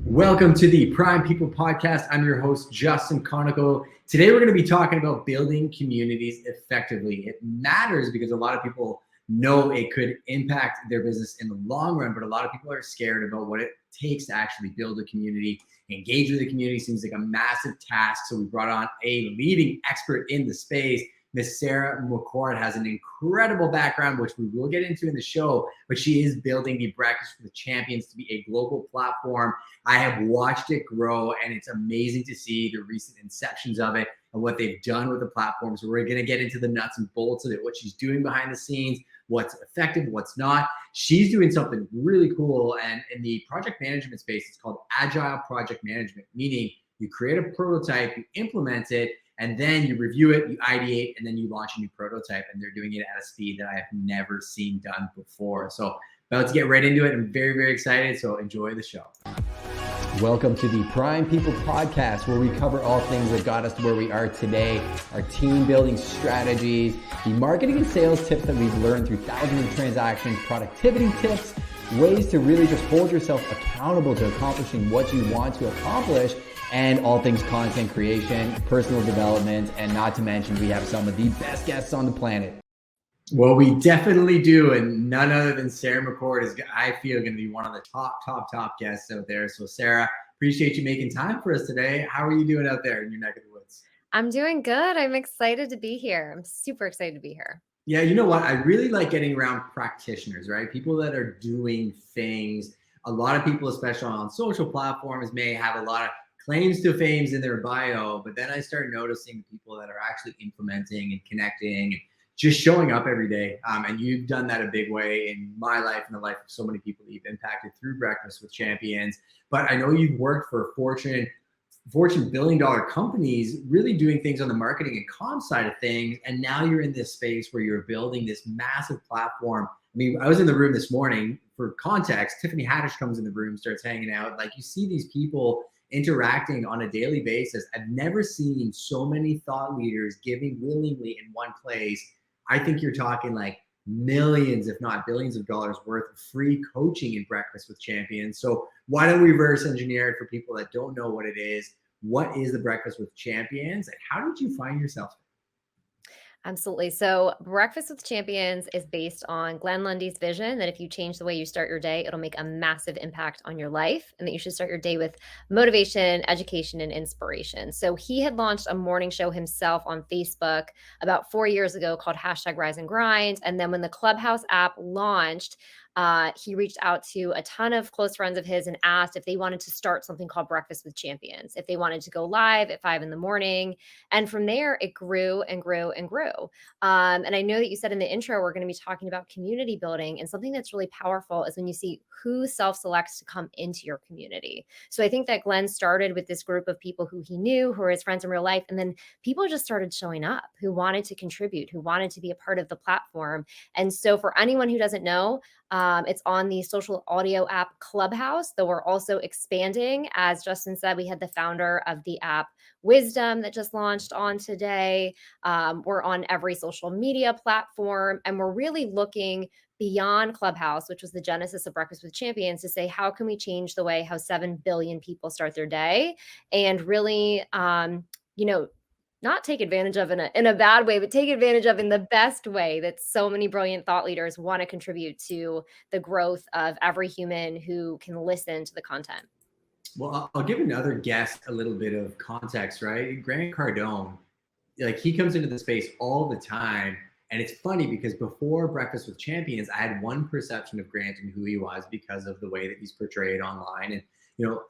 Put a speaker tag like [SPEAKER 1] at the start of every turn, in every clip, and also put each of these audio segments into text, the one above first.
[SPEAKER 1] Welcome to the Prime People Podcast. I'm your host, Justin Konikow. Today, we're going to be talking about building communities effectively. It matters because a lot of people know it could impact their business in the long run, but a lot of people are scared about what it takes to actually build a community. Engage with the community seems like a massive task. So we brought on a leading expert in the space. Miss Sara McCord has an incredible background, which we will get into in the show, but she is building the Breakfast with Champions to be a global platform. I have watched it grow, and it's amazing to see the recent inceptions of it and what they've done with the platform. So we're going to get into the nuts and bolts of it, what she's doing behind the scenes, what's effective, what's not. She's doing something really cool, and in the project management space, it's called agile project management, meaning you create a prototype, you implement it, and then you review it, you ideate, and then you launch a new prototype. And they're doing it at a speed that I have never seen done before. So about to get right into it. I'm very, very excited. So enjoy the show. Welcome to the Prime People Podcast, where we cover all things that got us to where we are today, our team building strategies, the marketing and sales tips that we've learned through thousands of transactions, productivity tips, ways to really just hold yourself accountable to accomplishing what you want to accomplish, and all things content creation, personal development, and not to mention we have some of the best guests on the planet. Well, we definitely do, and none other than Sara McCord is, I feel, going to be one of the top guests out there. So Sara, appreciate you making time for us today. How are you doing out there in your neck of the woods?
[SPEAKER 2] I'm doing good. I'm excited to be here. I'm super excited to be here.
[SPEAKER 1] Yeah, you know what? I really like getting around practitioners, right? People that are doing things. A lot of people, especially on social platforms, may have a lot of claims to fame in their bio, but then I start noticing people that are actually implementing and connecting and just showing up every day. And you've done that a big way in my life and the life of so many people that you've impacted through Breakfast with Champions. But I know you've worked for Fortune billion-dollar companies, really doing things on the marketing and comm side of things. And now you're in this space where you're building this massive platform. I mean, I was in the room this morning. For context, Tiffany Haddish comes in the room, starts hanging out. Like, you see these people interacting on a daily basis. I've never seen so many thought leaders giving willingly in one place. I think you're talking like millions, if not billions of dollars worth of free coaching in Breakfast with Champions. So why don't we reverse engineer it for people that don't know what it is? What is the Breakfast with Champions, and how did you find yourself?
[SPEAKER 2] Absolutely. So Breakfast with Champions is based on Glenn Lundy's vision that if you change the way you start your day, it'll make a massive impact on your life, and that you should start your day with motivation, education, and inspiration. So he had launched a morning show himself on Facebook about 4 years ago called #Rise and Grind. And then when the Clubhouse app launched, he reached out to a ton of close friends of his and asked if they wanted to start something called Breakfast with Champions, if they wanted to go live at 5 a.m. And from there, it grew and grew and grew. And I know that you said in the intro, we're going to be talking about community building. And something that's really powerful is when you see who self-selects to come into your community. So I think that Glenn started with this group of people who he knew, who were his friends in real life. And then people just started showing up who wanted to contribute, who wanted to be a part of the platform. And so for anyone who doesn't know, it's on the social audio app Clubhouse, though we're also expanding. As Justin said, we had the founder of the app Wisdom that just launched on today. We're on every social media platform, and we're really looking beyond Clubhouse, which was the genesis of Breakfast with Champions, to say, how can we change the way how 7 billion people start their day, and really, not take advantage of in a bad way, but take advantage of in the best way, that so many brilliant thought leaders want to contribute to the growth of every human who can listen to the content.
[SPEAKER 1] Well, I'll give another guest a little bit of context, right? Grant Cardone, like, he comes into the space all the time. And it's funny because before Breakfast with Champions, I had one perception of Grant and who he was because of the way that he's portrayed online. And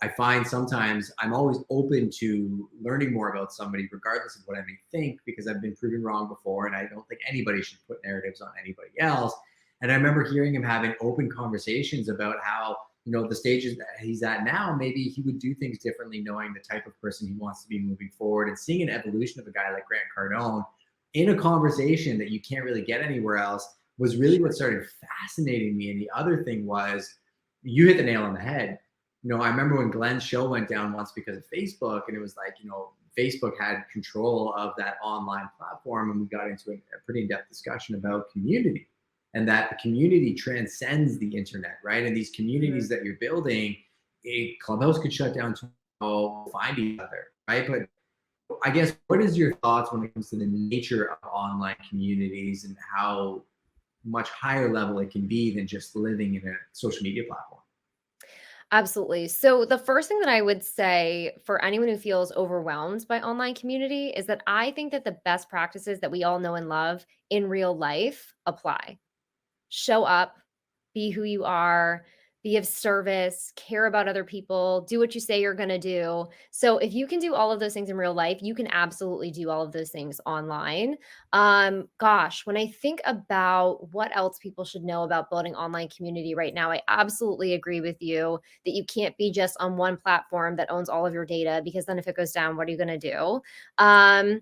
[SPEAKER 1] I find sometimes I'm always open to learning more about somebody, regardless of what I may think, because I've been proven wrong before, and I don't think anybody should put narratives on anybody else. And I remember hearing him having open conversations about how, the stages that he's at now, maybe he would do things differently, knowing the type of person he wants to be moving forward, and seeing an evolution of a guy like Grant Cardone in a conversation that you can't really get anywhere else was really what started fascinating me. And the other thing was, you hit the nail on the head. I remember when Glenn's show went down once because of Facebook, and it was like, Facebook had control of that online platform, and we got into a pretty in-depth discussion about community, and that the community transcends the internet, right? And these communities that you're building, a Clubhouse could shut down tomorrow, find each other, right? But I guess, what is your thoughts when it comes to the nature of online communities and how much higher level it can be than just living in a social media platform?
[SPEAKER 2] Absolutely. So the first thing that I would say for anyone who feels overwhelmed by online community is that I think that the best practices that we all know and love in real life apply. Show up, be who you are, be of service, care about other people, do what you say you're going to do. So if you can do all of those things in real life, you can absolutely do all of those things online. Gosh, when I think about what else people should know about building online community right now, I absolutely agree with you that you can't be just on one platform that owns all of your data, because then if it goes down, what are you going to do? Um,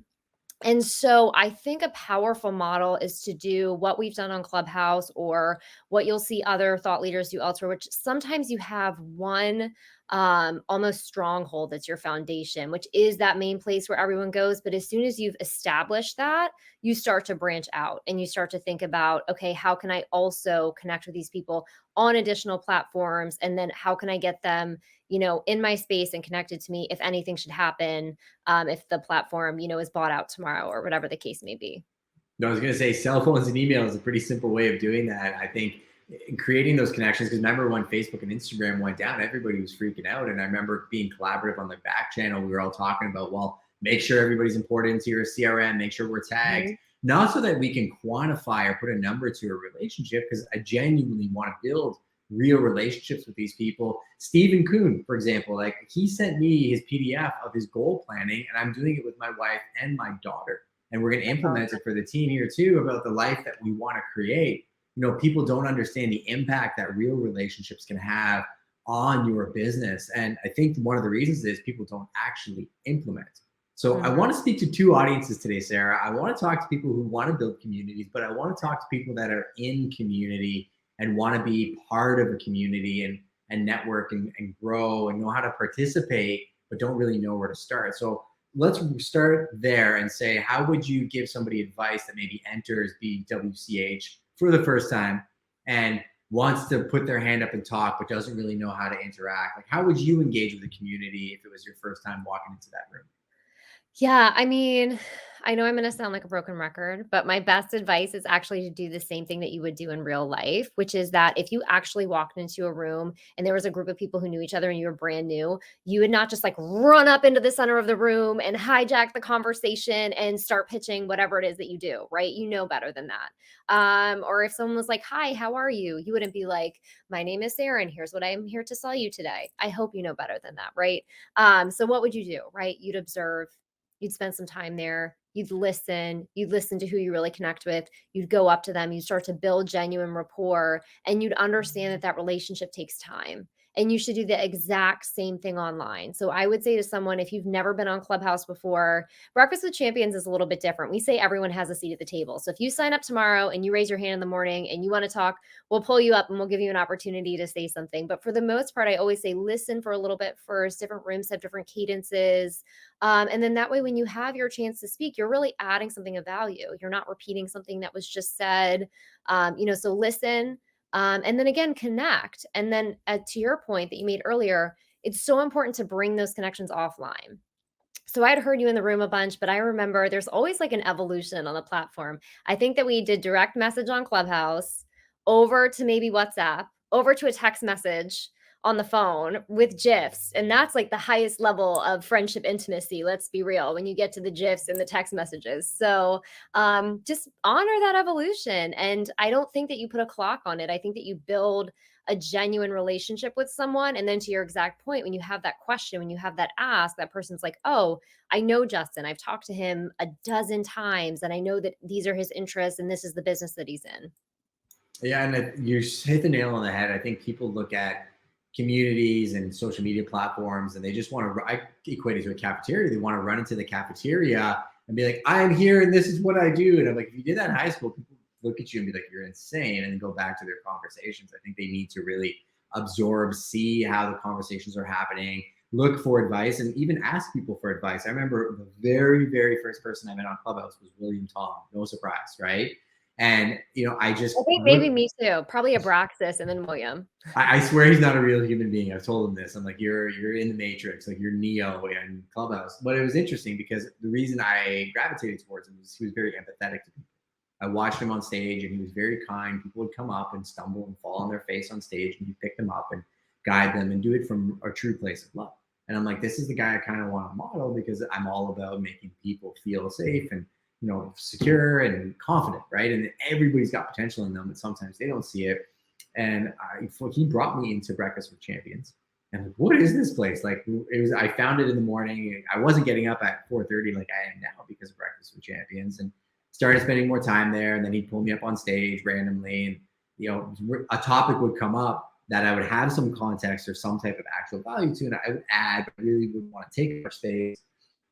[SPEAKER 2] and so I think a powerful model is to do what we've done on Clubhouse, or what you'll see other thought leaders do elsewhere, which sometimes you have one almost stronghold that's your foundation, which is that main place where everyone goes. But as soon as you've established that, you start to branch out and you start to think about, okay, how can I also connect with these people on additional platforms? And then how can I get them, in my space and connected to me if anything should happen, if the platform, is bought out tomorrow or whatever the case may be.
[SPEAKER 1] No, I was going to say cell phones and email is a pretty simple way of doing that. I think creating those connections, because remember when Facebook and Instagram went down, everybody was freaking out. And I remember being collaborative on the back channel. We were all talking about, well, make sure everybody's imported into your CRM, make sure we're tagged, not so that we can quantify or put a number to a relationship, because I genuinely want to build real relationships with these people. Stephen Kuhn, for example, like he sent me his PDF of his goal planning, and I'm doing it with my wife and my daughter. And we're going to implement it for the team here too, about the life that we want to create. People don't understand the impact that real relationships can have on your business. And I think one of the reasons is people don't actually implement. So I want to speak to two audiences today, Sarah. I want to talk to people who want to build communities, but I want to talk to people that are in community and want to be part of a community and network and grow and know how to participate, but don't really know where to start. So let's start there and say, how would you give somebody advice that maybe enters BWCH for the first time and wants to put their hand up and talk, but doesn't really know how to interact? Like, how would you engage with the community if it was your first time walking into that room?
[SPEAKER 2] Yeah, I mean, I know I'm going to sound like a broken record, but my best advice is actually to do the same thing that you would do in real life, which is that if you actually walked into a room and there was a group of people who knew each other and you were brand new, you would not just like run up into the center of the room and hijack the conversation and start pitching whatever it is that you do, right? You know better than that. Or if someone was like, "Hi, how are you?" You wouldn't be like, "My name is Sarah and here's what I'm here to sell you today." I hope you know better than that, right? So what would you do, right? You'd observe. You'd spend some time there. You'd listen to who you really connect with. You'd go up to them. You'd start to build genuine rapport, and you'd understand that that relationship takes time. And you should do the exact same thing online. So I would say to someone, if you've never been on Clubhouse before, Breakfast with Champions is a little bit different. We say everyone has a seat at the table. So if you sign up tomorrow and you raise your hand in the morning and you want to talk, we'll pull you up and we'll give you an opportunity to say something. But for the most part, I always say listen for a little bit first. Different rooms have different cadences. And then that way, when you have your chance to speak, you're really adding something of value. You're not repeating something that was just said. So listen, and then again, connect. And then to your point that you made earlier, it's so important to bring those connections offline. So I'd heard you in the room a bunch, but I remember there's always like an evolution on the platform. I think that we did direct message on Clubhouse, over to maybe WhatsApp, over to a text message on the phone with GIFs. And that's like the highest level of friendship intimacy. Let's be real, when you get to the GIFs and the text messages. So just honor that evolution. And I don't think that you put a clock on it. I think that you build a genuine relationship with someone. And then to your exact point, when you have that question, when you have that ask, that person's like, "Oh, I know Justin. I've talked to him a dozen times and I know that these are his interests and this is the business that he's in."
[SPEAKER 1] Yeah, and you hit the nail on the head. I think people look at communities and social media platforms and they just want to, I equate it to a cafeteria. They want to run into the cafeteria and be like, "I'm here and this is what I do." And I'm like, if you did that in high school, people look at you and be like, "You're insane," and then go back to their conversations. I think they need to really absorb, see how the conversations are happening, look for advice, and even ask people for advice. I remember the very, very first person I met on Clubhouse was William Tom. No surprise, right? And, I just
[SPEAKER 2] I think maybe me too. Probably Abraxas and then William.
[SPEAKER 1] I swear he's not a real human being. I've told him this. I'm like, you're in the Matrix, like you're Neo in Clubhouse. But it was interesting because the reason I gravitated towards him was he was very empathetic to people. I watched him on stage and he was very kind. People would come up and stumble and fall on their face on stage, and he'd pick them up and guide them and do it from a true place of love. And I'm like, this is the guy I kind of want to model, because I'm all about making people feel safe and, secure and confident, right? And everybody's got potential in them, but sometimes they don't see it. And he brought me into Breakfast with Champions. And what is this place? Like, I found it in the morning. I wasn't getting up at 4:30 like I am now because of Breakfast with Champions, and started spending more time there. And then he'd pull me up on stage randomly, and a topic would come up that I would have some context or some type of actual value to, and I would add, but really wouldn't want to take much space.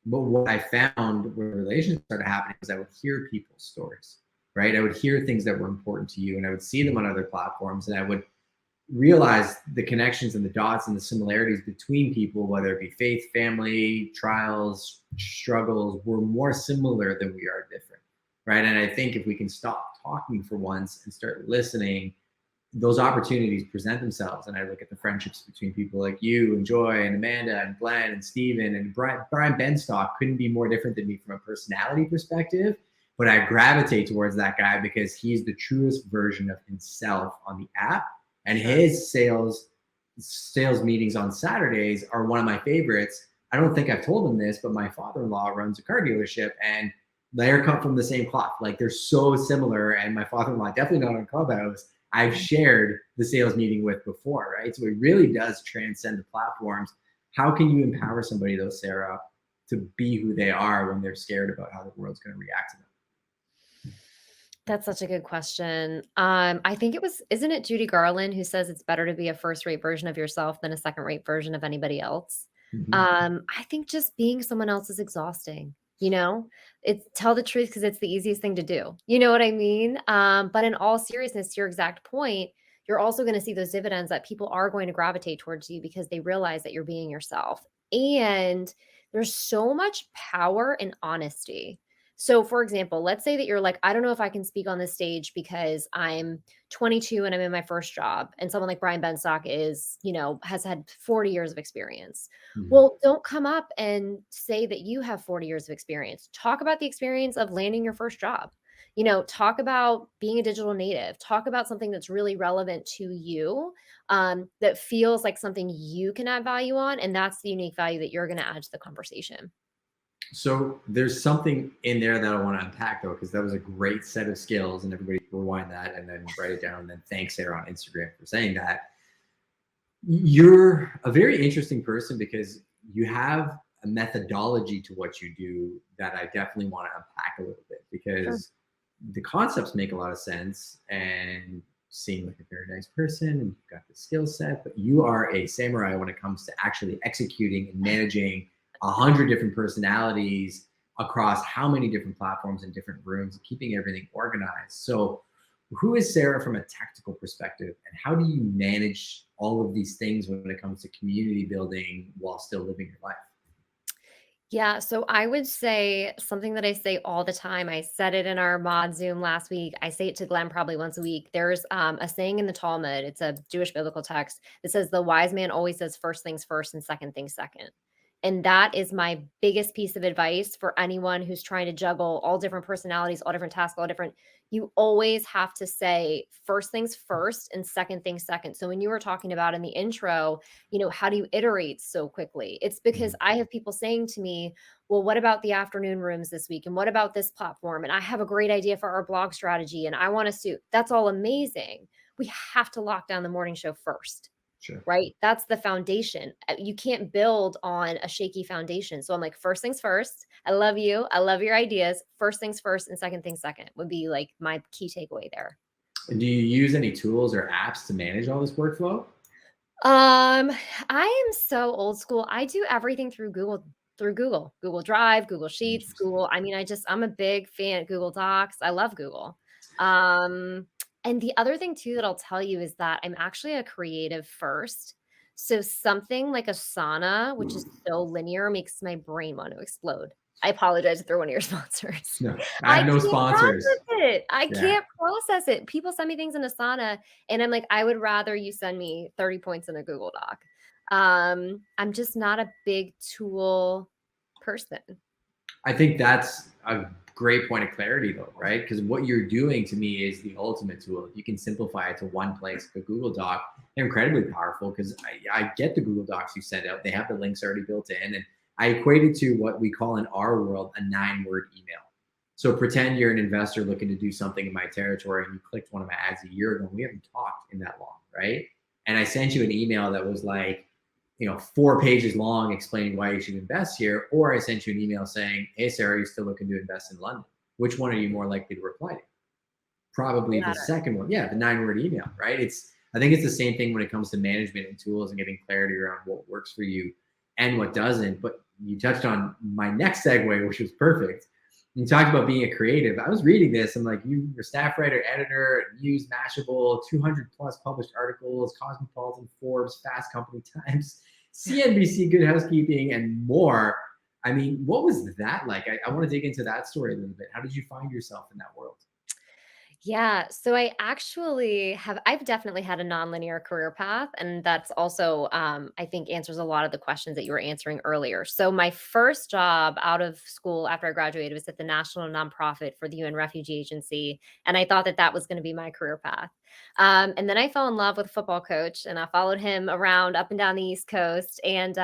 [SPEAKER 1] But what I found when relationships started happening was I would hear people's stories, right? I would hear things that were important to you, and I would see them on other platforms, and I would realize the connections and the dots and the similarities between people, whether it be faith, family, trials, struggles, were more similar than we are different, right? And I think if we can stop talking for once and start listening, those opportunities present themselves. And I look at the friendships between people like you and Joy and Amanda and Glenn and Steven and Brian Benstock couldn't be more different than me from a personality perspective. But I gravitate towards that guy because he's the truest version of himself on the app. And his sales meetings on Saturdays are one of my favorites. I don't think I've told him this, but my father-in-law runs a car dealership, and they're cut from the same cloth. Like, they're so similar. And my father-in-law, definitely not on Clubhouse, I've shared the sales meeting with before, right? So it really does transcend the platforms. How can you empower somebody, though, Sarah, to be who they are when they're scared about how the world's going to react to them?
[SPEAKER 2] That's such a good question. I think isn't it Judy Garland who says it's better to be a first-rate version of yourself than a second-rate version of anybody else? I think just being someone else is exhausting. It's tell the truth because it's the easiest thing to do. You know what I mean? But in all seriousness, to your exact point, you're also going to see those dividends that people are going to gravitate towards you because they realize that you're being yourself. And there's so much power in honesty. So, for example, let's say that you're like, I don't know if I can speak on this stage because I'm 22 and I'm in my first job. And someone like Brian Benstock has had 40 years of experience. Well, don't come up and say that you have 40 years of experience. Talk about the experience of landing your first job. Talk about being a digital native. Talk about something that's really relevant to you, that feels like something you can add value on. And that's the unique value that you're going to add to the conversation.
[SPEAKER 1] So there's something in there that I want to unpack, though, because that was a great set of skills, and everybody rewind that and then write it down. And then thanks, Sarah, on Instagram for saying that. You're a very interesting person because you have a methodology to what you do that I definitely want to unpack a little bit, because the concepts make a lot of sense and seem like a very nice person, and you've got the skill set, but you are a samurai when it comes to actually executing and managing 100 different personalities across how many different platforms and different rooms, and keeping everything organized. So who is Sarah from a tactical perspective, and how do you manage all of these things when it comes to community building while still living your life?
[SPEAKER 2] Yeah, so I would say something that I say all the time. I said it in our mod Zoom last week. I say it to Glenn probably once a week. There's a saying in the Talmud. It's a Jewish biblical text that says the wise man always says first things first and second things second. And that is my biggest piece of advice for anyone who's trying to juggle all different personalities, all different tasks, all different. You always have to say first things first and second things second. So when you were talking about in the intro, how do you iterate so quickly? It's because I have people saying to me, well, what about the afternoon rooms this week? And what about this platform? And I have a great idea for our blog strategy. And I want to suit. That's all amazing. We have to lock down the morning show first.
[SPEAKER 1] Sure.
[SPEAKER 2] Right? That's the foundation. You can't build on a shaky foundation. So I'm like, first things first. I love you. I love your ideas. First things first and second things second would be like my key takeaway there.
[SPEAKER 1] And do you use any tools or apps to manage all this workflow?
[SPEAKER 2] I am so old school. I do everything through Google Drive, Google Sheets, I'm a big fan of Google Docs. I love Google. And the other thing too that I'll tell you is that I'm actually a creative first. So something like Asana, which is so linear, makes my brain want to explode. I apologize if they're one of your sponsors.
[SPEAKER 1] No, I
[SPEAKER 2] I
[SPEAKER 1] have no
[SPEAKER 2] can't
[SPEAKER 1] sponsors.
[SPEAKER 2] process it. I
[SPEAKER 1] Yeah.
[SPEAKER 2] can't process it. People send me things in Asana, and I'm like, I would rather you send me 30 points in a Google Doc. I'm just not a big tool person.
[SPEAKER 1] I think that's a great point of clarity, though, right? Because what you're doing to me is the ultimate tool. If you can simplify it to one place, like a Google Doc, they're incredibly powerful because I get the Google Docs you send out. They have the links already built in. And I equate it to what we call in our world a 9-word email. So pretend you're an investor looking to do something in my territory and you clicked one of my ads a year ago. We haven't talked in that long, right? And I sent you an email that was like, 4 pages long explaining why you should invest here, or I sent you an email saying, hey, Sarah, are you still looking to invest in London? Which one are you more likely to reply to? Probably the second one. Yeah, the 9-word email, right? I think it's the same thing when it comes to management and tools and getting clarity around what works for you and what doesn't. But you touched on my next segue, which was perfect. You talked about being a creative. I was reading this. I'm like, you're a staff writer, editor at News, Mashable, 200 plus published articles, Cosmopolitan, Forbes, Fast Company, Times, CNBC, Good Housekeeping, and more. I mean, what was that like? I want to dig into that story a little bit. How did you find yourself in that world?
[SPEAKER 2] Yeah, so I've definitely had a nonlinear career path, and that's also, I think answers a lot of the questions that you were answering earlier. So my first job out of school after I graduated was at the National Nonprofit for the UN Refugee Agency, and I thought that that was going to be my career path. And then I fell in love with a football coach, and I followed him around up and down the East Coast, and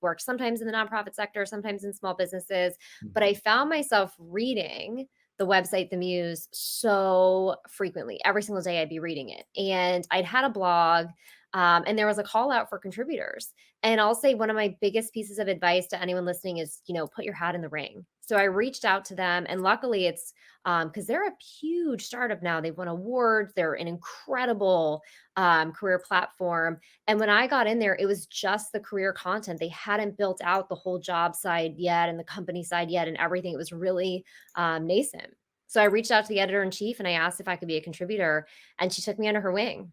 [SPEAKER 2] worked sometimes in the nonprofit sector, sometimes in small businesses. But I found myself reading the website The Muse so frequently. Every single day I'd be reading it. And I'd had a blog, and there was a call out for contributors. And I'll say one of my biggest pieces of advice to anyone listening is, put your hat in the ring. So I reached out to them, and luckily it's because they're a huge startup now. They've won awards. They're an incredible career platform. And when I got in there, it was just the career content. They hadn't built out the whole job side yet and the company side yet and everything. It was really nascent. So I reached out to the editor in chief and I asked if I could be a contributor, and she took me under her wing.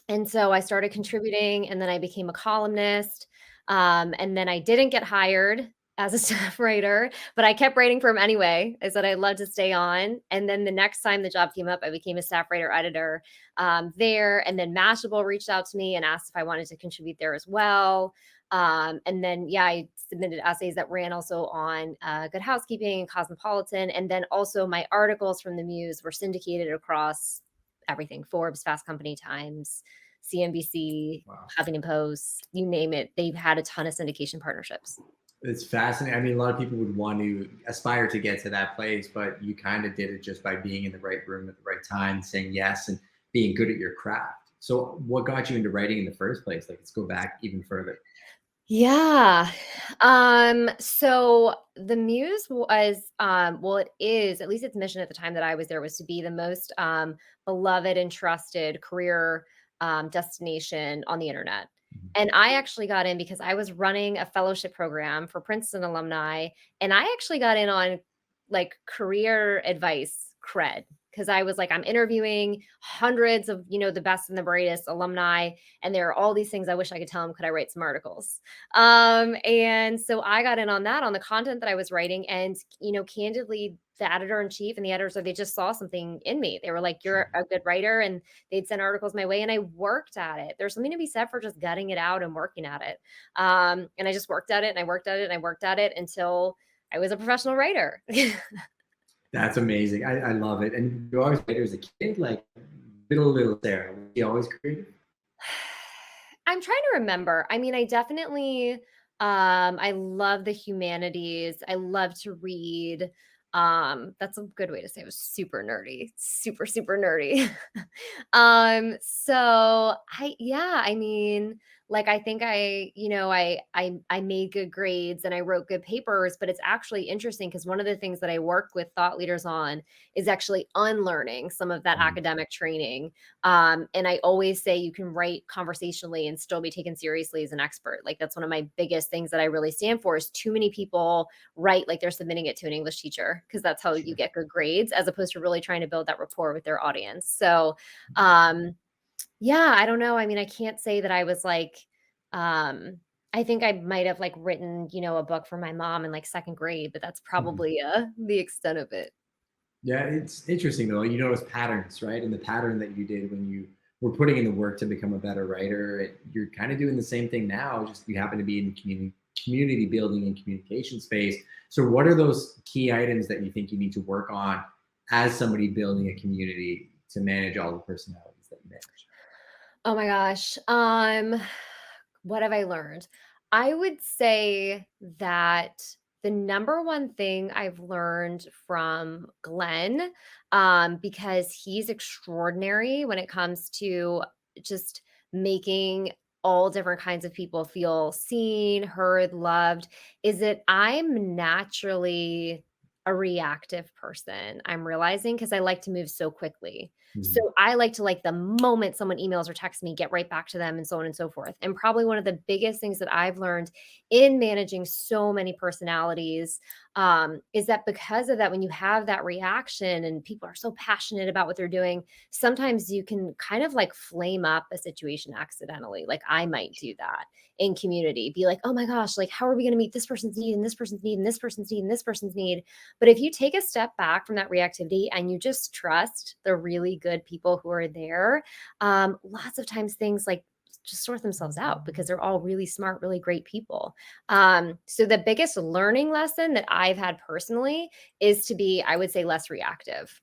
[SPEAKER 2] And so I started contributing, and then I became a columnist. And then I didn't get hired as a staff writer, but I kept writing for him anyway. I said I'd love to stay on. And then the next time the job came up, I became a staff writer editor there. And then Mashable reached out to me and asked if I wanted to contribute there as well. And then, I submitted essays that ran also on Good Housekeeping and Cosmopolitan. And then also my articles from the Muse were syndicated across everything: Forbes, Fast Company, Times, CNBC,
[SPEAKER 1] Wow.
[SPEAKER 2] Huffington Post, you name it. They've had a ton of syndication partnerships.
[SPEAKER 1] It's fascinating. I mean, a lot of people would want to aspire to get to that place, but you kind of did it just by being in the right room at the right time, saying yes, and being good at your craft. So what got you into writing in the first place? Like, let's go back even further.
[SPEAKER 2] Yeah. So the Muse was, it is, at least its mission at the time that I was there, was to be the most beloved and trusted career destination on the internet. And I actually got in because I was running a fellowship program for Princeton alumni. And I actually got in on like career advice cred, because I was like, I'm interviewing hundreds of, the best and the brightest alumni. And there are all these things I wish I could tell them. Could I write some articles? And so I got in on that, on the content that I was writing. And, candidly, the editor in chief and the editors, they just saw something in me. They were like, you're a good writer. And they'd send articles my way, and I worked at it. There's something to be said for just gutting it out and working at it. And I just worked at it, and I worked at it, and I worked at it until I was a professional writer.
[SPEAKER 1] That's amazing. I love it. And you always write as a kid, like little Sarah. Was you always creative?
[SPEAKER 2] I'm trying to remember. I mean, I definitely, I love the humanities. I love to read. That's a good way to say it. Was super nerdy, super, super nerdy. So I mean, like, I think I made good grades and I wrote good papers, but it's actually interesting because one of the things that I work with thought leaders on is actually unlearning some of that academic training. And I always say you can write conversationally and still be taken seriously as an expert. Like, that's one of my biggest things that I really stand for, is too many people write like they're submitting it to an English teacher, because that's how you get good grades, as opposed to really trying to build that rapport with their audience. So, I don't know. I mean, I can't say that I was like, I think I might have like written, a book for my mom in like second grade, but that's probably the extent of it.
[SPEAKER 1] Yeah, it's interesting though. You notice patterns, right? And the pattern that you did when you were putting in the work to become a better writer, you're kind of doing the same thing now. Just you happen to be in the community building and communication space. So, what are those key items that you think you need to work on as somebody building a community to manage all the personalities that you manage?
[SPEAKER 2] Oh my gosh. What have I learned? I would say that the number one thing I've learned from Glenn, because he's extraordinary when it comes to just making all different kinds of people feel seen, heard, loved, is that I'm naturally a reactive person. I'm realizing because I like to move so quickly. So
[SPEAKER 1] Mhm.
[SPEAKER 2] I like to like the moment someone emails or texts me, get right back to them and so on and so forth. And probably one of the biggest things that I've learned in managing so many personalities is that because of that, when you have that reaction and people are so passionate about what they're doing, sometimes you can kind of like flame up a situation accidentally. Like I might do that in community, be like, oh my gosh, like how are we going to meet this person's need and this person's need and this person's need and this person's need? But if you take a step back from that reactivity and you just trust the really good people who are there, lots of times things like just sort themselves out because they're all really smart, really great people. So the biggest learning lesson that I've had personally is to be, I would say, less reactive.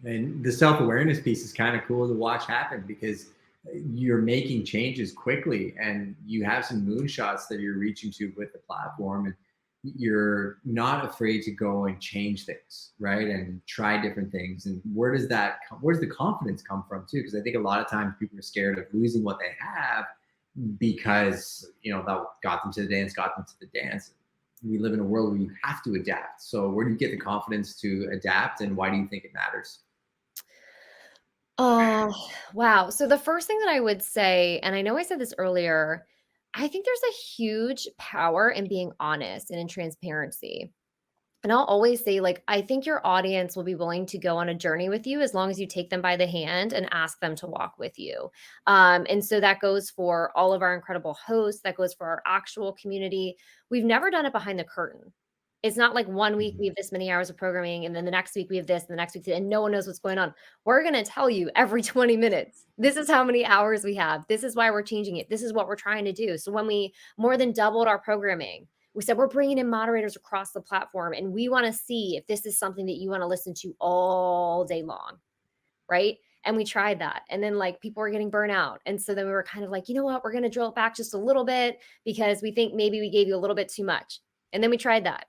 [SPEAKER 1] And the self-awareness piece is kind of cool to watch happen because you're making changes quickly and you have some moonshots that you're reaching to with the platform, and you're not afraid to go and change things, right? And try different things. And where does the confidence come from too? Because I think a lot of times people are scared of losing what they have because, that got them to the dance, got them to the dance. We live in a world where you have to adapt. So where do you get the confidence to adapt, and why do you think it matters?
[SPEAKER 2] Oh, wow. So the first thing that I would say, and I know I said this earlier, I think there's a huge power in being honest and in transparency. And I'll always say, like, I think your audience will be willing to go on a journey with you as long as you take them by the hand and ask them to walk with you. And so that goes for all of our incredible hosts, that goes for our actual community. We've never done it behind the curtain. It's not like one week we have this many hours of programming, and then the next week we have this, and the next week, and no one knows what's going on. We're going to tell you every 20 minutes. This is how many hours we have. This is why we're changing it. This is what we're trying to do. So when we more than doubled our programming, we said we're bringing in moderators across the platform and we want to see if this is something that you want to listen to all day long, right? And we tried that. And then like people were getting burnt out. And so then we were kind of like, you know what, we're going to drill it back just a little bit because we think maybe we gave you a little bit too much. And then we tried that.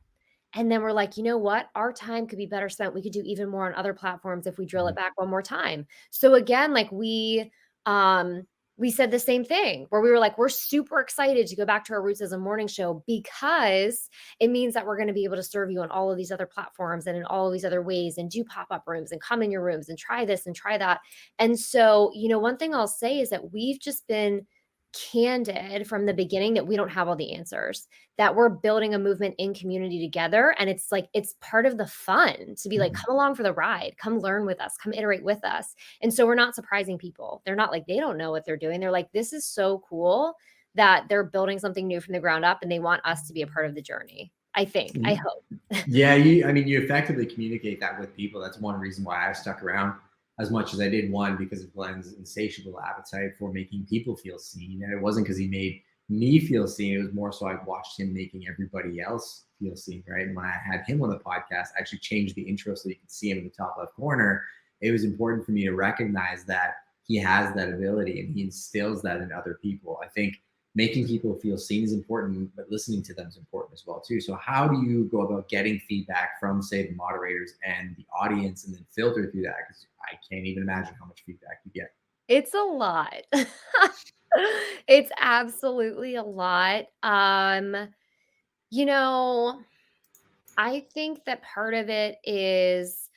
[SPEAKER 2] And then we're like, you know what? Our time could be better spent. We could do even more on other platforms if we drill it back one more time. So again, like we said the same thing where we were like, we're super excited to go back to our roots as a morning show because it means that we're going to be able to serve you on all of these other platforms and in all of these other ways and do pop-up rooms and come in your rooms and try this and try that. And so, one thing I'll say is that we've just been candid from the beginning that we don't have all the answers, that we're building a movement in community together. And it's like, it's part of the fun to be like,
[SPEAKER 1] Mhm.
[SPEAKER 2] come along for the ride, come learn with us, come iterate with us. And so we're not surprising people. They're not like, they don't know what they're doing. They're like, this is so cool that they're building something new from the ground up and they want us to be a part of the journey. I think, I hope.
[SPEAKER 1] Yeah, you effectively communicate that with people. That's one reason why I stuck around as much as I did. One, because of Glenn's insatiable appetite for making people feel seen, and it wasn't because he made me feel seen. It was more so I watched him making everybody else feel seen, right? And when I had him on the podcast, I actually changed the intro so you could see him in the top left corner. It was important for me to recognize that he has that ability and he instills that in other people. I think making people feel seen is important, but listening to them is important as well too. So how do you go about getting feedback from, say, the moderators and the audience, and then filter through that? Because I can't even imagine how much feedback you get.
[SPEAKER 2] It's a lot. It's absolutely a lot. You know, I think that part of it is,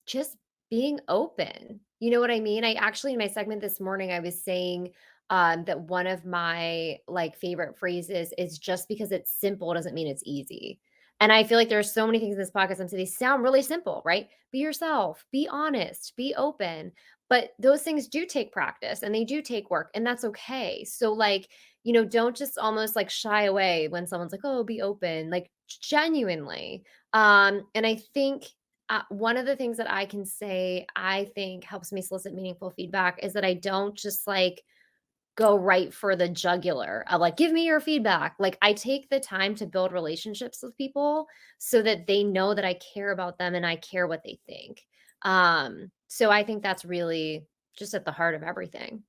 [SPEAKER 2] just being open. You know what I mean? I actually in my segment this morning, I was saying, that one of my, like, favorite phrases is, "Just because it's simple doesn't mean it's easy." And I feel like there's so many things in this podcast I'm saying, they sound really simple, right? Be yourself, be honest, be open, but those things do take practice and they do take work, and that's okay. So, like, don't just almost like shy away when someone's like, oh, be open, like genuinely. And I think one of the things that I can say I think helps me solicit meaningful feedback is that I don't just like go right for the jugular of like, give me your feedback. Like, I take the time to build relationships with people so that they know that I care about them and I care what they think. So I think that's really just at the heart of everything.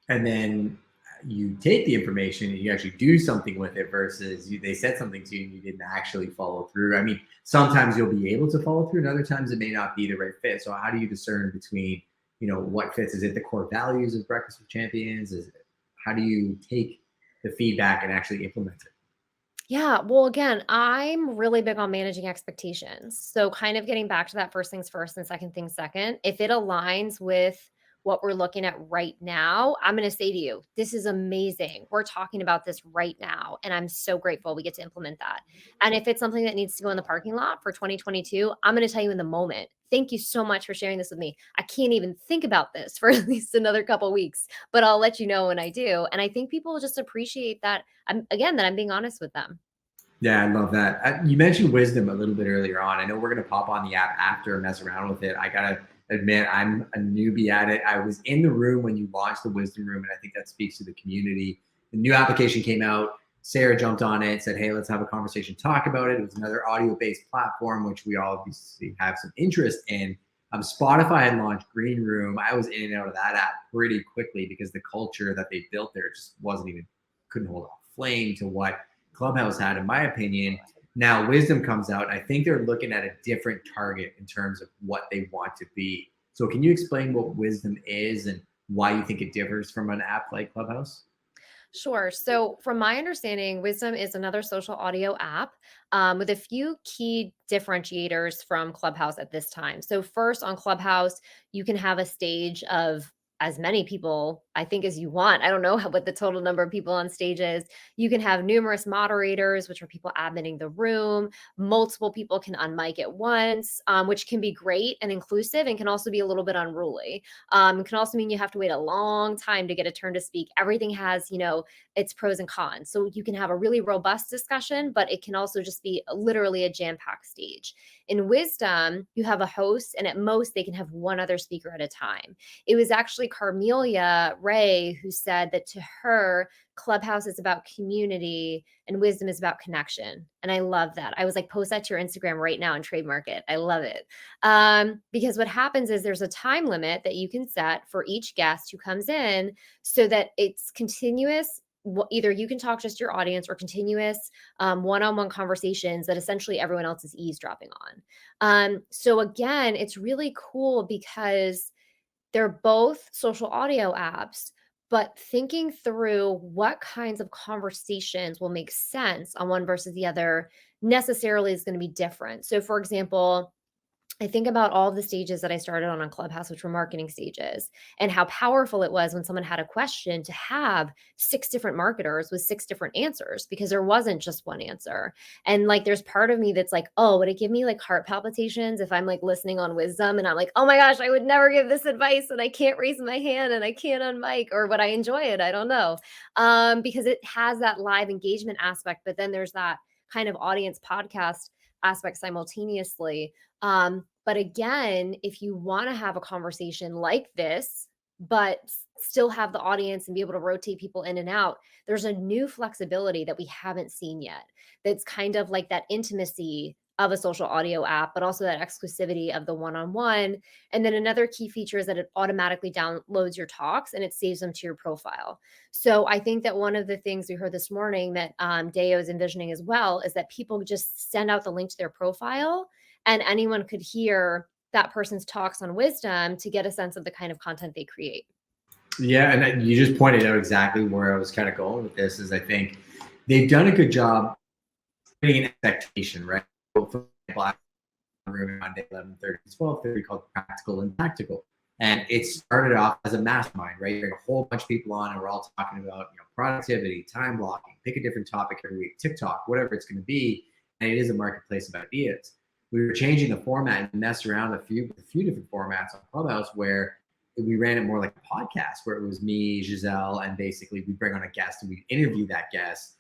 [SPEAKER 1] And then you take the information and you actually do something with it versus they said something to you and you didn't actually follow through. I mean, sometimes you'll be able to follow through and other times it may not be the right fit. So how do you discern between, what fits? Is it the core values of Breakfast with Champions? How do you take the feedback and actually implement it?
[SPEAKER 2] Yeah, well, again, I'm really big on managing expectations. So, kind of getting back to that first things first and second things second, if it aligns with what we're looking at right now, I'm going to say to you, this is amazing. We're talking about this right now. And I'm so grateful we get to implement that. And if it's something that needs to go in the parking lot for 2022, I'm going to tell you in the moment. Thank you so much for sharing this with me. I can't even think about this for at least another couple weeks, but I'll let you know when I do. And I think people just appreciate that that I'm being honest with them.
[SPEAKER 1] Yeah, I love that. You mentioned wisdom a little bit earlier on. I know we're going to pop on the app after and mess around with it. I got to admit, I'm a newbie at it. I was in the room when you launched the wisdom room, and I think that speaks to the community. The new application came out. Sarah jumped on it, said, hey, let's have a conversation, talk about it. It was another audio-based platform, which we all obviously have some interest in. Spotify had launched Green Room. I was in and out of that app pretty quickly because the culture that they built there just couldn't hold a flame to what Clubhouse had, in my opinion. Now Wisdom comes out. I think they're looking at a different target in terms of what they want to be. So can you explain what Wisdom is and why you think it differs from an app like Clubhouse?
[SPEAKER 2] Sure. So, from my understanding, Wisdom is another social audio app with a few key differentiators from Clubhouse at this time. So, first on Clubhouse, you can have a stage of as many people, I think, as you want. I don't know what the total number of people on stage is. You can have numerous moderators, which are people adminning the room. Multiple people can unmic at once, which can be great and inclusive and can also be a little bit unruly. It can also mean you have to wait a long time to get a turn to speak. Everything has, its pros and cons. So you can have a really robust discussion, but it can also just be literally a jam-packed stage. In Wisdom, you have a host, and at most they can have one other speaker at a time. It was actually Carmelia Ray who said that to her, Clubhouse is about community and Wisdom is about connection. And I love that. I was like, post that to your Instagram right now and trademark it. I love it. Because what happens is there's a time limit that you can set for each guest who comes in so that it's continuous. Either you can talk just to your audience or continuous one-on-one conversations that essentially everyone else is eavesdropping on. So again, it's really cool because they're both social audio apps, but thinking through what kinds of conversations will make sense on one versus the other necessarily is going to be different. So, for example, I think about all of the stages that I started on Clubhouse, which were marketing stages, and how powerful it was when someone had a question to have 6 different marketers with 6 different answers because there wasn't just one answer. And like, there's part of me that's like, oh, would it give me like heart palpitations if I'm like listening on Wisdom and I'm like, oh my gosh, I would never give this advice and I can't raise my hand and I can't unmic, or would I enjoy it? I don't know. Because it has that live engagement aspect, but then there's that kind of audience podcast aspect simultaneously. But again, if you want to have a conversation like this, but still have the audience and be able to rotate people in and out, there's a new flexibility that we haven't seen yet. That's kind of like that intimacy of a social audio app, but also that exclusivity of the one-on-one. And then another key feature is that it automatically downloads your talks and it saves them to your profile. So I think that one of the things we heard this morning that Deo is envisioning as well is that people just send out the link to their profile and anyone could hear that person's talks on Wisdom to get a sense of the kind of content they create.
[SPEAKER 1] Yeah, and you just pointed out exactly where I was kind of going with this. Is I think they've done a good job creating an expectation, right? For example, room Monday 11:30 to 12:30 called Practical and Tactical, and it started off as a mastermind, right? You bring a whole bunch of people on, and we're all talking about productivity, time blocking, pick a different topic every week, TikTok, whatever it's going to be, and it is a marketplace of ideas. We were changing the format and messed around with a few different formats on Clubhouse where we ran it more like a podcast where it was me, Giselle, and basically we bring on a guest and we interview that guest.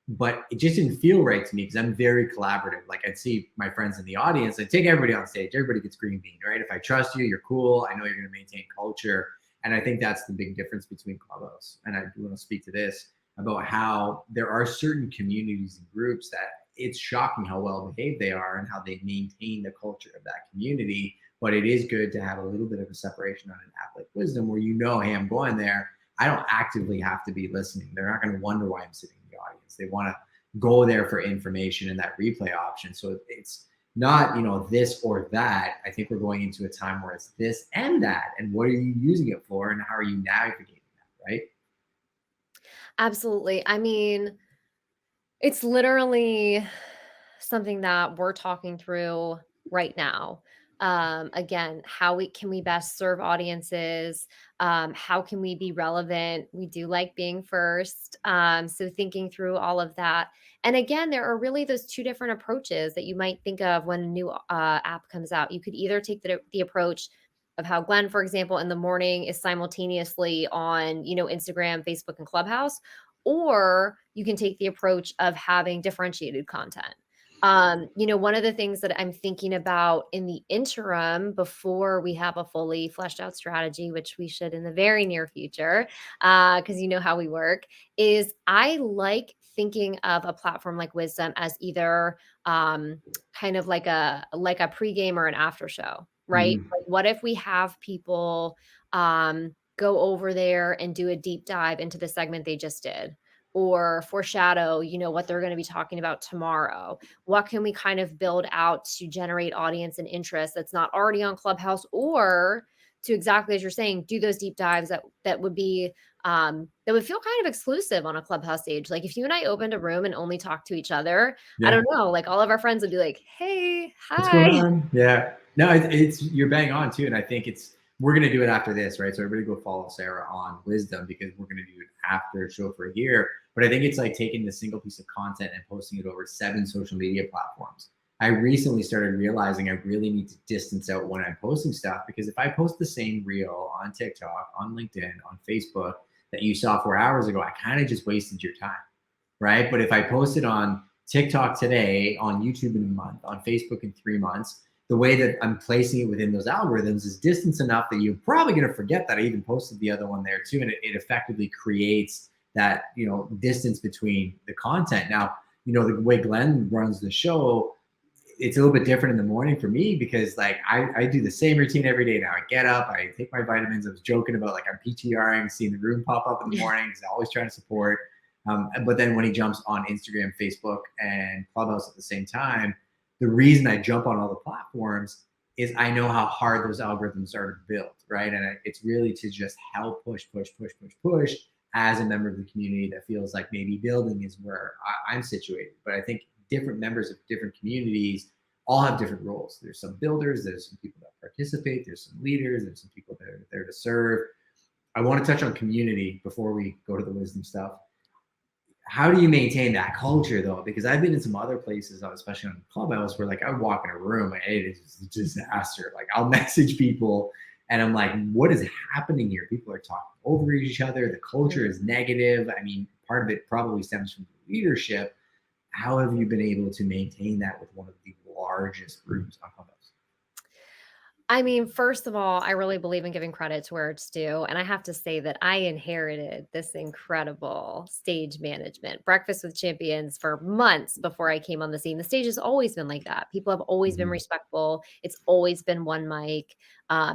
[SPEAKER 1] But it just didn't feel right to me because I'm very collaborative. Like I'd see my friends in the audience, I'd take everybody on stage, everybody gets green bean, right? If I trust you, you're cool. I know you're going to maintain culture. And I think that's the big difference between Clubhouse. And I do want to speak to this about how there are certain communities and groups that it's shocking how well behaved they are and how they maintain the culture of that community. But it is good to have a little bit of a separation on an app like Wisdom where you know, hey, I'm going there. I don't actively have to be listening. They're not going to wonder why I'm sitting in the audience. They want to go there for information and that replay option. So it's not, this or that. I think we're going into a time where it's this and that. And what are you using it for? And how are you navigating that, right?
[SPEAKER 2] Absolutely. I mean, it's literally something that we're talking through right now. Again, how can we best serve audiences? How can we be relevant? We do like being first. So thinking through all of that. And again, there are really those two different approaches that you might think of when a new app comes out. You could either take the approach of how Glenn, for example, in the morning is simultaneously on, Instagram, Facebook, and Clubhouse, or you can take the approach of having differentiated content. One of the things that I'm thinking about in the interim before we have a fully fleshed out strategy, which we should in the very near future, because you know how we work, is I like thinking of a platform like Wisdom as either kind of like a pregame or an after show, right?
[SPEAKER 1] Mm-hmm.
[SPEAKER 2] Like, what if we have people go over there and do a deep dive into the segment they just did? Or foreshadow, what they're going to be talking about tomorrow. What can we kind of build out to generate audience and interest that's not already on Clubhouse, or to exactly as you're saying, do those deep dives that would be that would feel kind of exclusive on a Clubhouse stage. Like if you and I opened a room and only talked to each other, I don't know, like all of our friends would be like, hey,
[SPEAKER 1] What's
[SPEAKER 2] hi.
[SPEAKER 1] going on? Yeah. No, it's you're bang on too. And I think we're going to do it after this, right? So everybody go follow Sara on Wisdom because we're going to do it after show for a year. But I think it's like taking the single piece of content and posting it over 7 social media platforms. I recently started realizing I really need to distance out when I'm posting stuff, because if I post the same reel on TikTok, on LinkedIn, on Facebook that you saw 4 hours ago, I kind of just wasted your time, right? But if I post it on TikTok today, on YouTube in a month, on Facebook in 3 months, the way that I'm placing it within those algorithms is distance enough that you're probably going to forget that I even posted the other one there too. And it effectively creates that, distance between the content. Now, the way Glenn runs the show, it's a little bit different in the morning for me because like I do the same routine every day now. I get up, I take my vitamins. I was joking about like I'm PTRing, seeing the room pop up in the morning. He's always trying to support. But then when he jumps on Instagram, Facebook, and Clubhouse at the same time, the reason I jump on all the platforms is I know how hard those algorithms are to build, right? And it's really to just help push as a member of the community that feels like maybe building is where I'm situated. But I think different members of different communities all have different roles. There's some builders, there's some people that participate, there's some leaders, there's some people that are there to serve. I want to touch on community before we go to the wisdom stuff. How do you maintain that culture though? Because I've been in some other places, especially on Clubhouse, where like I walk in a room and it is a disaster. Like I'll message people and I'm like, what is happening here? People are talking over each other. The culture is negative. I mean, part of it probably stems from the leadership. How have you been able to maintain that with one of the largest groups on Clubhouse?
[SPEAKER 2] I mean, first of all, I really believe in giving credit to where it's due. And I have to say that I inherited this incredible stage management, Breakfast with Champions, for months before I came on the scene. The stage has always been like that. People have always been respectful. It's always been one mic.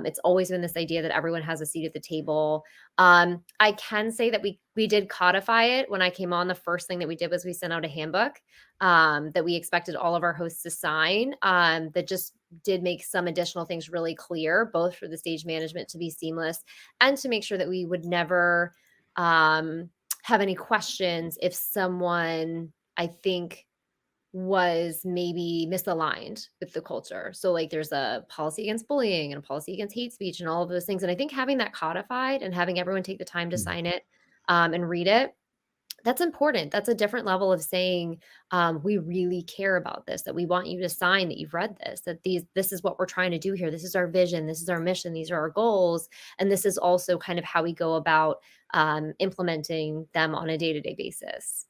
[SPEAKER 2] It's always been this idea that everyone has a seat at the table. I can say that we did codify it when I came on. The first thing that we did was we sent out a handbook that we expected all of our hosts to sign, that just did make some additional things really clear, both for the stage management to be seamless and to make sure that we would never have any questions if someone, I think, was maybe misaligned with the culture. So like there's a policy against bullying and a policy against hate speech and all of those things. And I think having that codified and having everyone take the time to sign it and read it That's important. That's a different level of saying, we really care about this, that we want you to sign that you've read this, that this is what we're trying to do here. This is our vision. This is our mission. These are our goals. And this is also kind of how we go about implementing them on a day-to-day basis.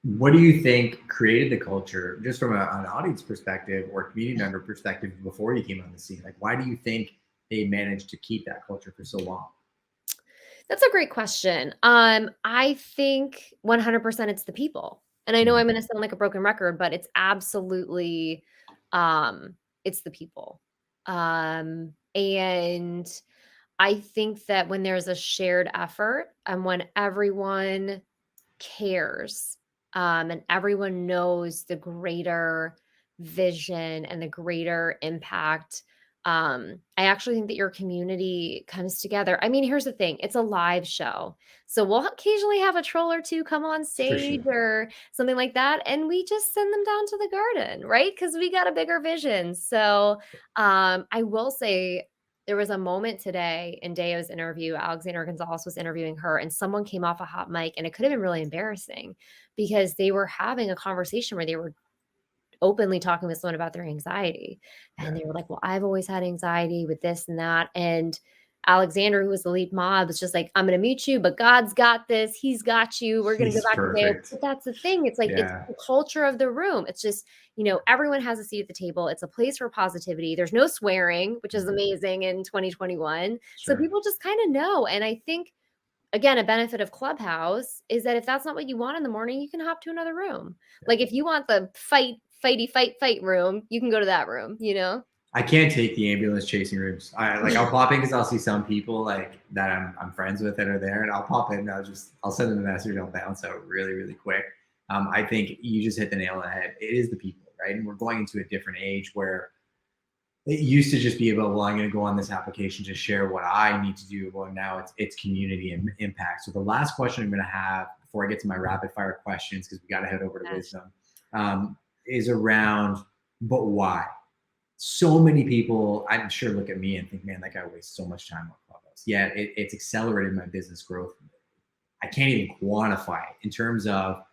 [SPEAKER 1] What do you think created the culture, just from an audience perspective or community member perspective, before you came on the scene? Like, why do you think they managed to keep that culture for so long?
[SPEAKER 2] That's a great question. I think 100% it's the people. And I know
[SPEAKER 1] Mhm.
[SPEAKER 2] I'm gonna sound like a broken record, but it's absolutely, it's the people. And I think that when there's a shared effort and when everyone cares, and everyone knows the greater vision and the greater impact. I actually think that your community comes together. I mean, here's the thing, it's a live show. So we'll occasionally have a troll or two come on
[SPEAKER 1] For
[SPEAKER 2] stage
[SPEAKER 1] sure.
[SPEAKER 2] or something like that. And we just send them down to the garden, right? Because we got a bigger vision. So I will say there was a moment today in Dayo's interview, Alexander Gonzalez was interviewing her, and someone came off a hot mic, and it could have been really embarrassing because they were having a conversation where they were openly talking with someone about their anxiety. And
[SPEAKER 1] Yeah.
[SPEAKER 2] they were like, well, I've always had anxiety with this and that. And Alexander, who was the lead mob, was just like, I'm going to mute you, but God's got this. He's got you. We're going to go
[SPEAKER 1] He's
[SPEAKER 2] back to Dale.
[SPEAKER 1] perfect.
[SPEAKER 2] But that's the thing. It's like, it's
[SPEAKER 1] Yeah.
[SPEAKER 2] the culture of the room. It's just, everyone has a seat at the table. It's a place for positivity. There's no swearing, which is amazing in 2021. So
[SPEAKER 1] Sure.
[SPEAKER 2] people just kind of know. And I think, again, a benefit of Clubhouse is that if that's not what you want in the morning, you can hop to another room. Like if you want the fight room, you can go to that room.
[SPEAKER 1] I can't take the ambulance chasing rooms. I'll pop in because I'll see some people like that I'm friends with that are there, and I'll pop in and I'll send them a message. I'll bounce out really, really quick. I think you just hit the nail on the head. It is the people, right? And we're going into a different age where it used to just be about, well, I'm going to go on this application to share what I need to do. Well, now it's community and impact. So the last question I'm going to have before I get to my rapid fire questions, because we got to head over to wisdom, is around, but why? So many people, I'm sure, look at me and think, man, that guy wastes so much time on Clubhouse. Yeah, it's accelerated my business growth. I can't even quantify it in terms of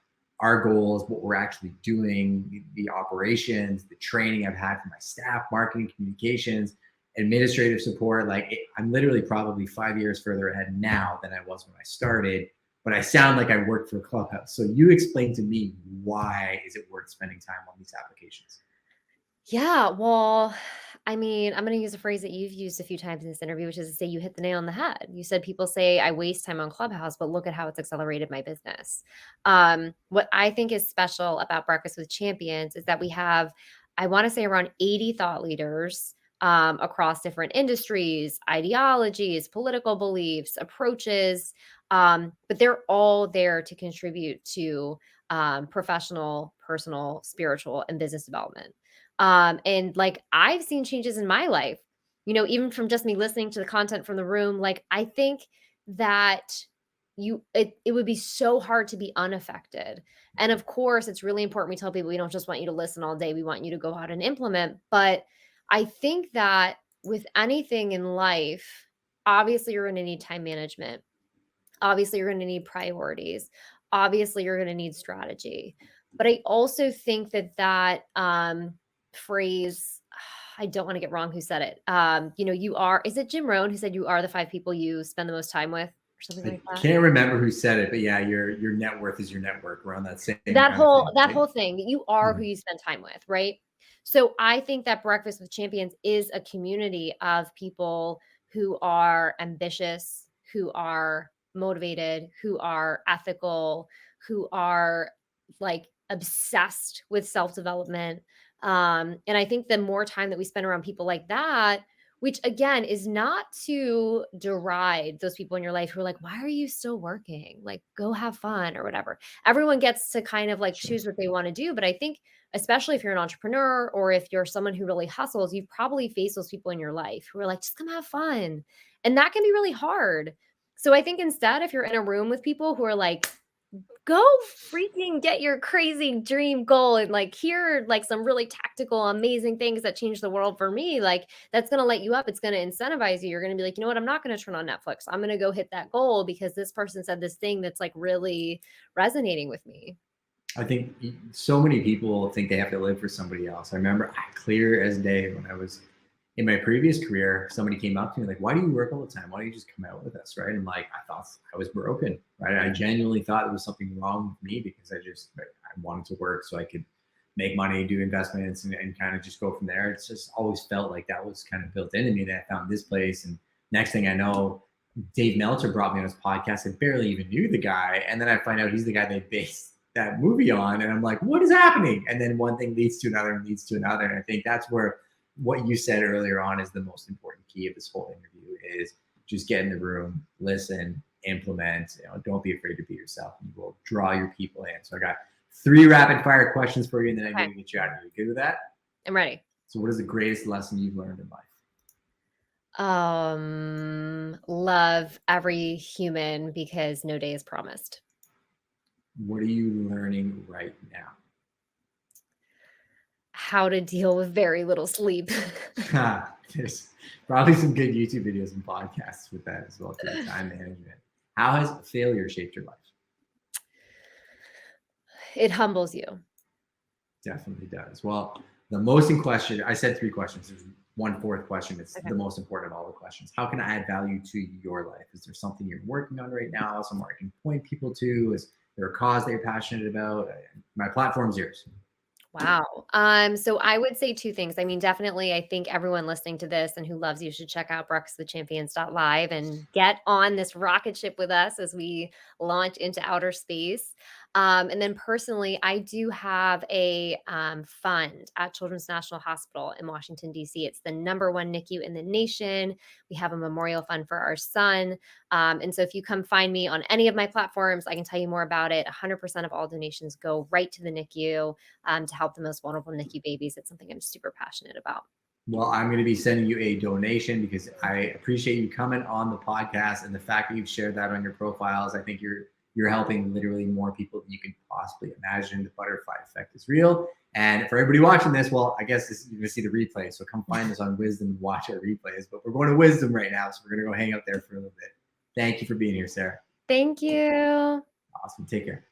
[SPEAKER 1] our goals, what we're actually doing, the operations, the training I've had for my staff, marketing, communications, administrative support. I'm literally probably 5 years further ahead now than I was when I started, but I sound like I work for Clubhouse. So you explain to me, why is it worth spending time on these applications?
[SPEAKER 2] Yeah, well, I mean, I'm going to use a phrase that you've used a few times in this interview, which is to say you hit the nail on the head. You said people say I waste time on Clubhouse, but look at how it's accelerated my business. What I think is special about Breakfast with Champions is that we have, I want to say, around 80 thought leaders across different industries, ideologies, political beliefs, approaches, but they're all there to contribute to professional, personal, spiritual, and business development. And like I've seen changes in my life, even from just me listening to the content from the room. Like I think that it would be so hard to be unaffected. And of course, it's really important we tell people we don't just want you to listen all day. We want you to go out and implement. But I think that with anything in life, obviously you're going to need time management. Obviously, you're going to need priorities. Obviously, you're going to need strategy. But I also think that phrase, I don't want to get wrong who said it. Is it Jim Rohn who said you are the 5 people you spend the most time with or something
[SPEAKER 1] I
[SPEAKER 2] like that?
[SPEAKER 1] can't remember who said it, but yeah, your net worth is your network. We're on that same
[SPEAKER 2] That
[SPEAKER 1] kind of
[SPEAKER 2] whole
[SPEAKER 1] thing,
[SPEAKER 2] that
[SPEAKER 1] right?
[SPEAKER 2] whole thing, you are who
[SPEAKER 1] Mhm.
[SPEAKER 2] you spend time with, right? So I think that Breakfast with Champions is a community of people who are ambitious, who are motivated, who are ethical, who are like obsessed with self-development. And I think the more time that we spend around people like that, which again is not to deride those people in your life who are like, why are you still working? Like, go have fun or whatever. Everyone gets to kind of like
[SPEAKER 1] Sure.
[SPEAKER 2] choose what they want to do. But I think, especially if you're an entrepreneur or if you're someone who really hustles, you've probably faced those people in your life who are like, just come have fun. And that can be really hard. So I think instead, if you're in a room with people who are like go freaking get your crazy dream goal and like here are like some really tactical, amazing things that change the world for me. Like that's going to light you up. It's going to incentivize you. You're going to be like, you know what? I'm not going to turn on Netflix. I'm going to go hit that goal because this person said this thing that's like really resonating with me.
[SPEAKER 1] I think so many people think they have to live for somebody else. I remember clear as day when I was in my previous career, somebody came up to me like, why do you work all the time? Why don't you just come out with us, right? And like, I thought I was broken, right? I genuinely thought there was something wrong with me because I wanted to work so I could make money, do investments, and kind of just go from there. It's just always felt like that was kind of built into me, that I found this place. And next thing I know, Dave Meltzer brought me on his podcast. I barely even knew the guy. And then I find out he's the guy they based that movie on. And I'm like, what is happening? And then one thing leads to another and leads to another. And I think that's where what you said earlier on is the most important key of this whole interview is just get in the room, listen, implement, don't be afraid to be yourself, and you will draw your people in. So I got 3 rapid fire questions for you, and then I'm going to get you out of here. You good with that?
[SPEAKER 2] I'm ready.
[SPEAKER 1] So what is the greatest lesson you've learned in life?
[SPEAKER 2] Love every human because no day is promised.
[SPEAKER 1] What are you learning right now?
[SPEAKER 2] How to deal with very little sleep.
[SPEAKER 1] There's probably some good YouTube videos and podcasts with that as well, too. Time management. How has failure shaped your life?
[SPEAKER 2] It humbles you.
[SPEAKER 1] Definitely does. Well, the most in question, I said 3 questions. There's one fourth question. It's the most important of all the questions. How can I add value to your life? Is there something you're working on right now? Somewhere I can point people to? Is there a cause that you're passionate about? My platform's yours.
[SPEAKER 2] Wow. So I would say 2 things. I mean, definitely, I think everyone listening to this and who loves you should check out breakfastwithchampions.live and get on this rocket ship with us as we launch into outer space. And then personally, I do have a fund at Children's National Hospital in Washington, D.C. It's the #1 NICU in the nation. We have a memorial fund for our son. And so if you come find me on any of my platforms, I can tell you more about it. 100% of all donations go right to the NICU to help the most vulnerable NICU babies. It's something I'm super passionate about.
[SPEAKER 1] Well, I'm going to be sending you a donation because I appreciate you coming on the podcast, and the fact that you've shared that on your profiles. I think you're helping literally more people than you can possibly imagine. The butterfly effect is real. And for everybody watching this, well, I guess you're going to see the replay. So come find us on Wisdom and watch our replays. But we're going to Wisdom right now, so we're going to go hang out there for a little bit. Thank you for being here, Sarah.
[SPEAKER 2] Thank you.
[SPEAKER 1] Awesome. Take care.